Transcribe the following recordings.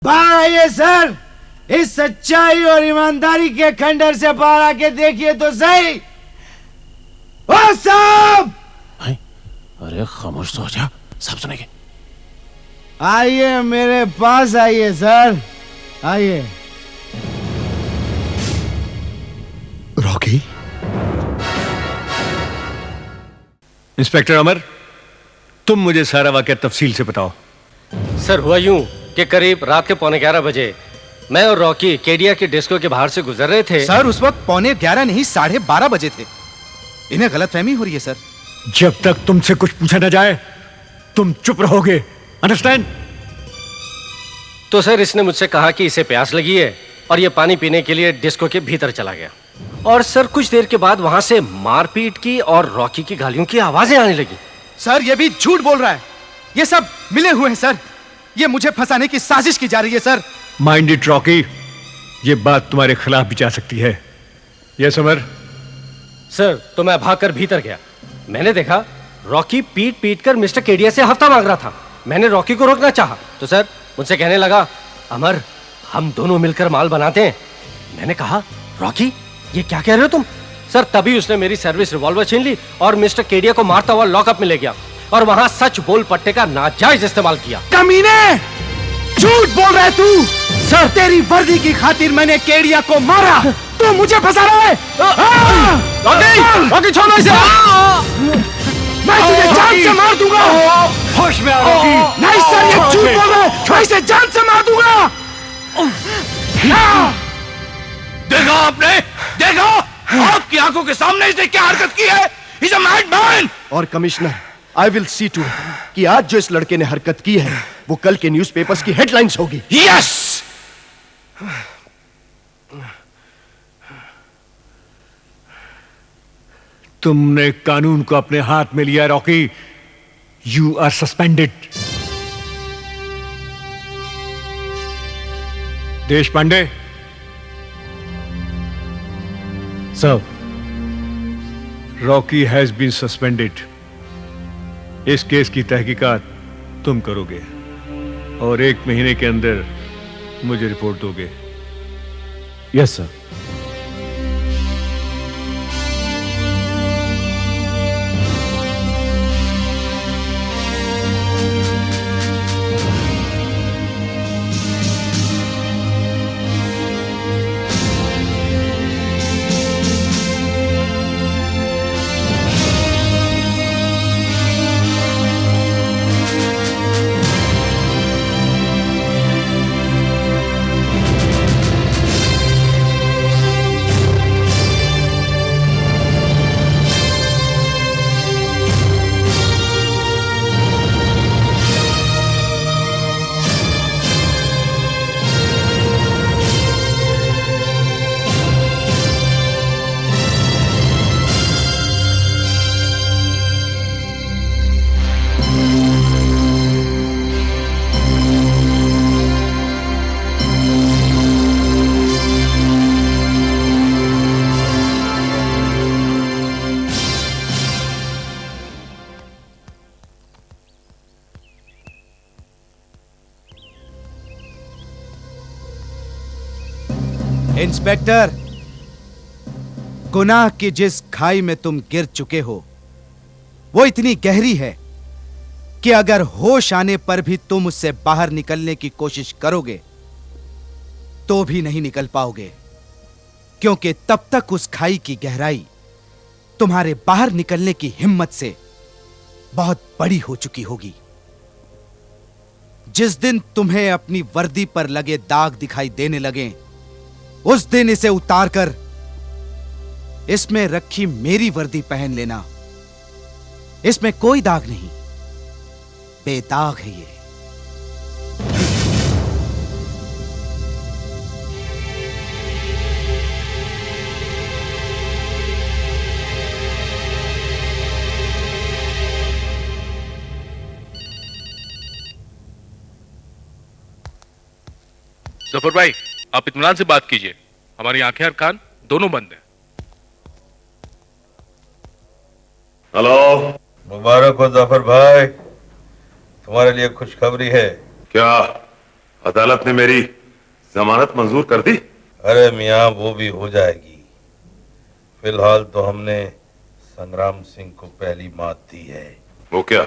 बाहर आइए सर, इस सच्चाई और ईमानदारी के खंडर से बाहर आके देखिए तो सही। ओ साहब! अरे खामोश तो हो जा, सब सुनेंगे। आइए मेरे पास आइए सर, आइए। रॉकी? इंस्पेक्टर अमर, तुम मुझे सारा वाकया तफसील से बताओ। सर हुआ यूं कि करीब रात के 11:15 बजे मैं और रॉकी केडिया के डिस्को के बाहर से गुजर रहे थे। सर उस वक्त 11:15 नहीं 12:30 बजे थे। इन्हें गलतफहमी हो रही है सर। जब तक तुमसे कुछ पूछा न जाए तुम चुप रहोगे, अंडरस्टैंड? तो सर इसने मुझसे कहा कि इसे प्यास लगी है और ये पानी पीने के लिए डिस्को के भीतर चला गया। और सर कुछ देर के बाद वहां से मारपीट की और रॉकी की गालियों की आवाजें आने लगी। सर ये भी झूठ बोल रहा है, ये सब मिले हुए हैं सर। ये मुझे फंसाने की साजिश की जा रही है सर। माइंड इट रॉकी, ये बात तुम्हारे खिलाफ भी जा सकती है। यस अमर? सर तो मैं भागकर भीतर गया। मैंने देखा रॉकी पीट पीट कर मिस्टर केडिया से हफ्ता मांग रहा था। मैंने रॉकी को रोकना चाहा तो सर मुझसे कहने लगा, अमर हम दोनों मिलकर माल बनाते हैं। मैंने कहा, रॉकी ये क्या कह रहे हो तुम? सर तभी उसने मेरी सर्विस रिवॉल्वर छीन ली और मिस्टर केडिया को मारता हुआ लॉकअप में ले गया और वहां सच बोल पट्टे का नाजायज इस्तेमाल किया। कमीने! झूठ बोल रहा है तू! सर तेरी वर्दी की खातिर मैंने केडिया को मारा, तू मुझे फंसा रहा है। रॉकी, रॉकी छोड़ो इसे। मैं तुझे जान से मार दूंगा। होश में आ रॉकी। नहीं सर ये झूठ बोल रहा है, मैं इसे जान से मार दूंगा। देखा आपने? देखा आपकी आंखों के सामने इसने क्या हरकत की है? He's a madman! और commissioner, I will see to कि आज जो इस लड़के ने हरकत की है वो कल के न्यूज़पेपर्स की हेडलाइंस होगी। यस! तुमने कानून को अपने हाथ में लिया Rocky. You are suspended. Deshpande. Sir, Rocky has been suspended. इस केस की तहकीकात तुम करोगे और 1 महीने के अंदर मुझे रिपोर्ट दोगे। Yes sir. इंस्पेक्टर, गुनाह की जिस खाई में तुम गिर चुके हो वो इतनी गहरी है कि अगर होश आने पर भी तुम उससे बाहर निकलने की कोशिश करोगे तो भी नहीं निकल पाओगे, क्योंकि तब तक उस खाई की गहराई तुम्हारे बाहर निकलने की हिम्मत से बहुत बड़ी हो चुकी होगी। जिस दिन तुम्हें अपनी वर्दी पर लगे दाग दिखाई देने लगे उस दिन इसे उतारकर इसमें रखी मेरी वर्दी पहन लेना। इसमें कोई दाग नहीं, बेदाग है ये। जफर भाई, आप इत्मीनान से बात कीजिए, हमारी आंखें और कान दोनों बंद हैं। हेलो, मुबारक हो जफर भाई, तुम्हारे लिए खुशखबरी है। क्या? अदालत ने मेरी जमानत मंजूर कर दी? अरे मियाँ, वो भी हो जाएगी। फिलहाल तो हमने संग्राम सिंह को पहली मात दी है। वो क्या?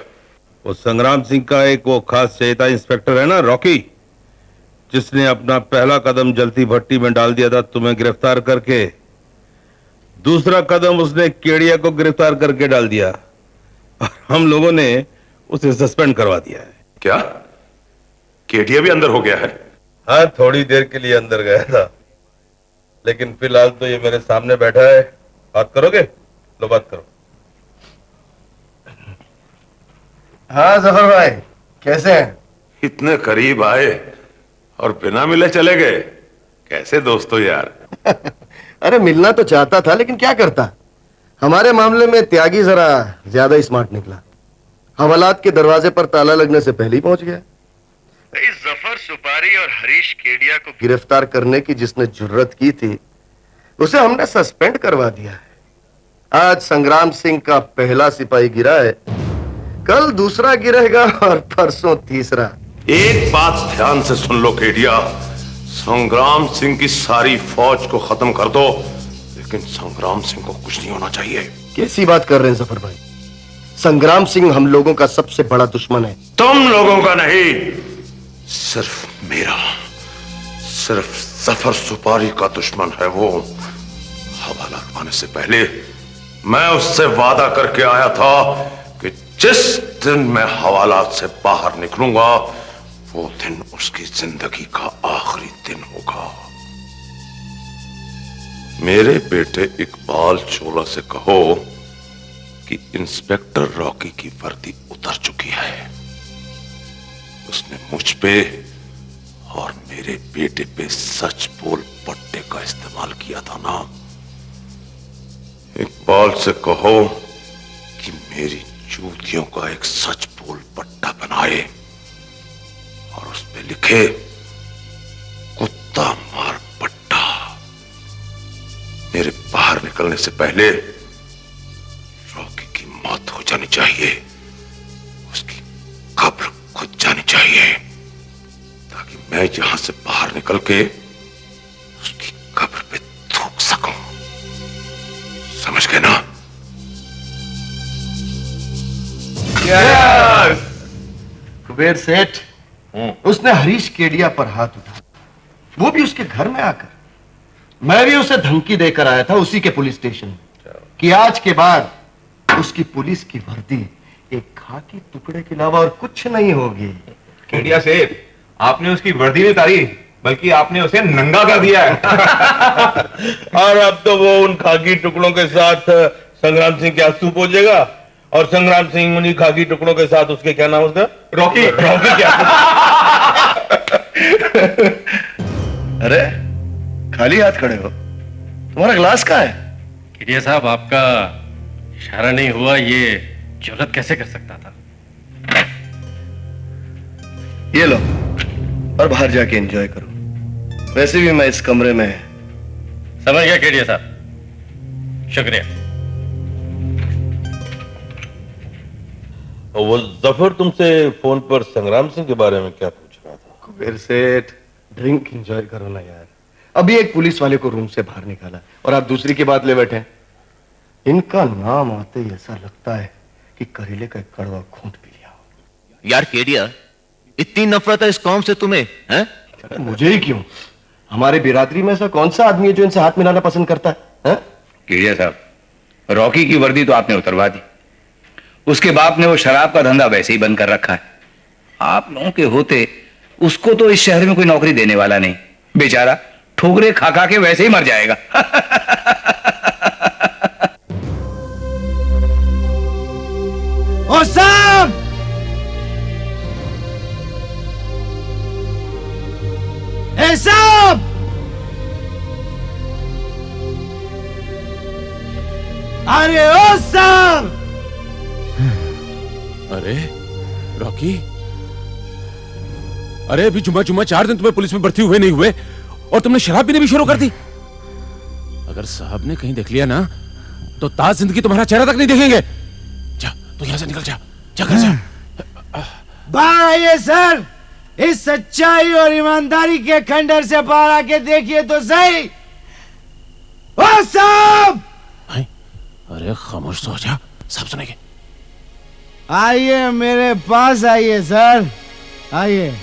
वो संग्राम सिंह का एक वो खास चहेता इंस्पेक्टर है ना, रॉकी, जिसने अपना पहला कदम जलती भट्टी में डाल दिया था तुम्हें गिरफ्तार करके। दूसरा कदम उसने केडिया को गिरफ्तार करके डाल दिया और हम लोगों ने उसे सस्पेंड करवा दिया है। क्या केडिया भी अंदर हो गया है? हाँ, थोड़ी देर के लिए अंदर गया था, लेकिन फिलहाल तो ये मेरे सामने बैठा है। बात करोगे? लो बात करो। हाँ जफर भाई, कैसे हैं? इतने करीब आए और बिना मिले चले गए। कैसे दोस्तों यार? अरे मिलना तो चाहता था, लेकिन क्या करता, हमारे मामले में त्यागी जरा ज्यादा ही स्मार्ट निकला। हवालात के दरवाजे पर ताला लगने से पहले ही पहुंच गया। इस जफर सुपारी और हरीश केडिया को गिरफ्तार करने की जिसने जुर्रत की थी, उसे हमने सस्पेंड करवा दिया है। आज संग्राम सिंह का पहला सिपाही गिरा है, कल दूसरा गिरेगा और परसों तीसरा। एक बात ध्यान से सुन लो केडिया, संग्राम सिंह की सारी फौज को खत्म कर दो, लेकिन संग्राम सिंह को कुछ नहीं होना चाहिए। कैसी बात कर रहे हैं जफर भाई? संग्राम सिंह हम लोगों का सबसे बड़ा दुश्मन है। तुम लोगों का नहीं, सिर्फ मेरा, सिर्फ जफर सुपारी का दुश्मन है वो। हवालात आने से पहले मैं उससे वादा करके आया था कि जिस दिन मैं हवालात से बाहर निकलूंगा वो दिन उसकी जिंदगी का आखिरी दिन होगा। मेरे बेटे इकबाल चोला से कहो कि इंस्पेक्टर रॉकी की वर्दी उतर चुकी है। उसने मुझ पे और मेरे बेटे पे सच बोल पट्टे का इस्तेमाल किया था ना। इकबाल से कहो कि मेरी जूतियों का एक सच बोल पट्टा बनाए और उस पे लिखे कुत्ता मार पट्टा। मेरे बाहर निकलने से पहले रॉकी की मौत हो जानी चाहिए, उसकी कब्र खुद जानी चाहिए, ताकि मैं यहां से बाहर निकल के उसकी कब्र पे थूक सकूं। समझ गए ना? कुबेर सेठ, उसने हरीश केडिया पर हाथ उठाया, वो भी उसके घर में आकर। मैं भी उसे धमकी देकर आया था उसी के पुलिस स्टेशन में कि आज के बाद उसकी पुलिस की वर्दी एक खाकी टुकड़े के अलावा और कुछ नहीं होगी। केडिया सेठ, आपने उसकी वर्दी नहीं उतारी, बल्कि आपने उसे नंगा कर दिया है। और अब तो वो उन खाकी टुकड़ों के साथ संग्राम सिंह के आंसू पहुंचेगा और संग्राम सिंह उन्हीं खाकी टुकड़ों के साथ उसके क्या नाम उसका? रॉकी। रॉकी क्या? अरे खाली हाथ खड़े हो, तुम्हारा ग्लास कहाँ है? केडिया साहब, आपका इशारा नहीं हुआ, ये जुर्रत कैसे कर सकता था? ये लो और बाहर जाके एंजॉय करो। वैसे भी मैं इस कमरे में। समझ गया केडिया साहब, शुक्रिया। वो जफर तुमसे फोन पर संग्राम सिंह के बारे में क्या पूछ रहा था? कुबेर सेठ, ड्रिंक एंजॉय करो ना यार। अभी एक पुलिस वाले को रूम से बाहर निकाला और आप दूसरी की बात ले बैठे हैं। इनका नाम आते ही ऐसा लगता है कि करेले का एक कड़वा घूंट पी लिया हो। यार केडिया, इतनी नफरत है इस कौम से तुम्हें, हैं? मुझे ही क्यों? हमारे बिरादरी में ऐसा कौन सा आदमी है जो इनसे हाथ मिलाना पसंद करता है? केडिया साहब, रॉकी की वर्दी तो आपने उतरवा दी, उसके बाप ने वो शराब का धंधा वैसे ही बंद कर रखा है। आप लोगों के होते उसको तो इस शहर में कोई नौकरी देने वाला नहीं, बेचारा ठोकरे खा खा के वैसे ही मर जाएगा। ओ साहब, ए साहब, अरे ओ साहब। अरे रॉकी, अरे अभी जुम्मा 4 दिन तुम्हें पुलिस में भर्ती हुए नहीं हुए और तुमने शराब पीने भी शुरू कर दी। अगर साहब ने कहीं देख लिया ना तो ताज जिंदगी तुम्हारा चेहरा तक नहीं देखेंगे। जा, तू यहां से निकल जा, जा घर जा। बाहर आइए सर, इस सच्चाई और ईमानदारी के खंडर से बाहर आके देखिए तो सही। ओ साहब! अरे खामोश तो हो जा, सब सुनेंगे। आइए मेरे पास आइए सर, आइए।